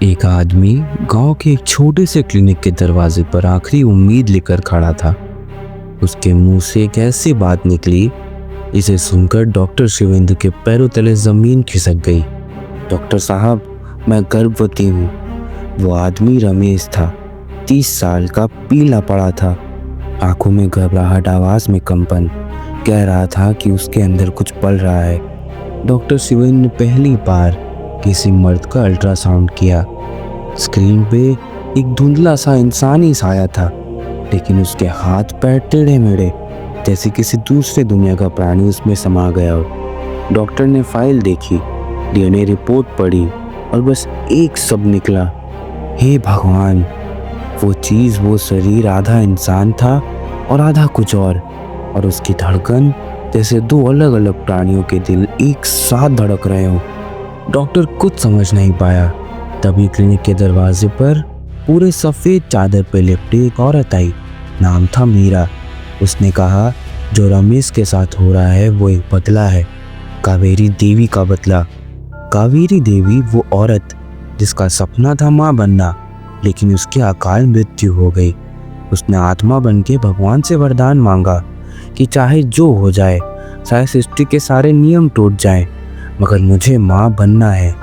एक आदमी गांव के एक छोटे से क्लिनिक के दरवाजे पर आखिरी उम्मीद लेकर खड़ा था। उसके मुंह से एक ऐसी बात निकली इसे सुनकर डॉक्टर शिवेंद्र के पैरों तले जमीन खिसक गई। डॉक्टर साहब, मैं गर्भवती हूँ। वो आदमी रमेश था, 30 साल का, पीला पड़ा था, आंखों में घबराहट, आवाज में कंपन। कह रहा था कि उसके अंदर कुछ पल रहा है। डॉक्टर शिवेंद्र ने पहली बार किसी मर्द का अल्ट्रासाउंड किया। स्क्रीन पे एक धुंधला सा इंसानी साया था, लेकिन उसके हाथ पैर टेढ़े मेढ़े, जैसे किसी दूसरे दुनिया का प्राणी उसमें समा गया हो। डॉक्टर ने फाइल देखी, डीएनए रिपोर्ट पढ़ी और बस एक शब्द निकला, हे भगवान। वो चीज़, वो शरीर आधा इंसान था और आधा कुछ और उसकी धड़कन जैसे दो अलग अलग प्राणियों के दिल एक साथ धड़क रहे हो। डॉक्टर कुछ समझ नहीं पाया। तभी क्लिनिक के दरवाजे पर पूरे सफ़ेद चादर पे लिपटी एक औरत आई। नाम था मीरा। उसने कहा, जो रमेश के साथ हो रहा है वो एक बदला है, कावेरी देवी का बदला। कावेरी देवी वो औरत जिसका सपना था माँ बनना, लेकिन उसकी अकाल मृत्यु हो गई। उसने आत्मा बन के भगवान से वरदान मांगा कि चाहे जो हो जाए, चाहे सृष्टि के सारे नियम टूट जाएं, मगर मुझे माँ बनना है।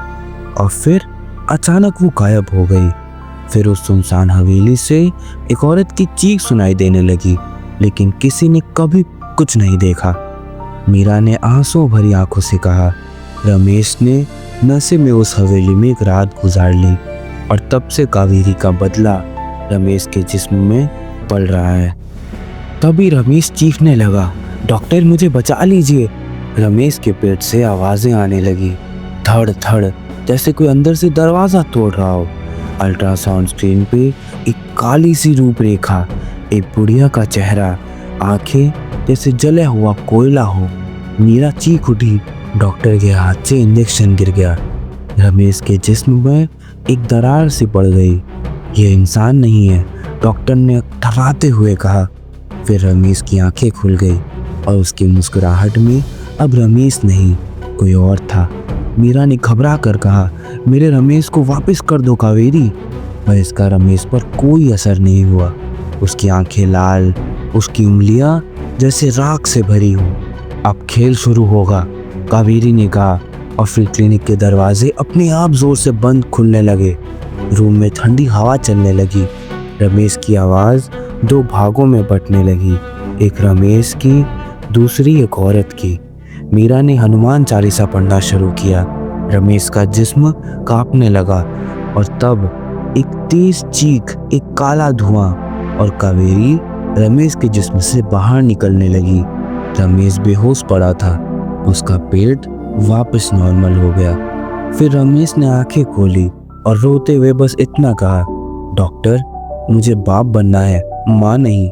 और फिर अचानक वो गायब हो गई। फिर उस सुनसान हवेली से एक औरत की चीख सुनाई देने लगी, लेकिन किसी ने कभी कुछ नहीं देखा। मीरा ने आंसू भरी आंखों से कहा, रमेश ने नशे में उस हवेली में एक रात गुजार ली और तब से कावेरी का बदला रमेश के जिस्म में पल रहा है। तभी रमेश चीखने लगा, डॉक्टर मुझे बचा लीजिए। रमेश के पेट से आवाजें आने लगी, धड़ धड़, जैसे कोई अंदर से दरवाजा तोड़ रहा हो। अल्ट्रासाउंड स्क्रीन पे एक काली सी रूपरेखा, एक बुढ़िया का चेहरा, आंखें जैसे जला हुआ कोयला हो। मीरा चीख उठी। डॉक्टर के हाथ से इंजेक्शन गिर गया। रमेश के जिस्म में एक दरार सी पड़ गई। ये इंसान नहीं है, डॉक्टर ने थर्राते हुए कहा। फिर रमेश की आंखें खुल गई और उसकी मुस्कुराहट में अब रमेश नहीं, कोई और था। मीरा ने घबरा कर कहा, मेरे रमेश को वापस कर दो कावेरी। पर इसका रमेश पर कोई असर नहीं हुआ। उसकी आंखें लाल, उसकी उंगलियां जैसे राख से भरी हो। अब खेल शुरू होगा, कावेरी ने कहा। और फिर क्लिनिक के दरवाजे अपने आप जोर से बंद खुलने लगे। रूम में ठंडी हवा चलने लगी। रमेश की आवाज़ दो भागों में बंटने लगी, एक रमेश की, दूसरी एक औरत की। मीरा ने हनुमान चालीसा पढ़ना शुरू किया। रमेश का जिस्म कांपने लगा और तब एक तेज चीख, एक काला धुआं और कावेरी रमेश के जिस्म से बाहर निकलने लगी। रमेश बेहोश पड़ा था, उसका पेट वापस नॉर्मल हो गया। फिर रमेश ने आंखें खोली और रोते हुए बस इतना कहा, डॉक्टर मुझे बाप बनना है, माँ नहीं।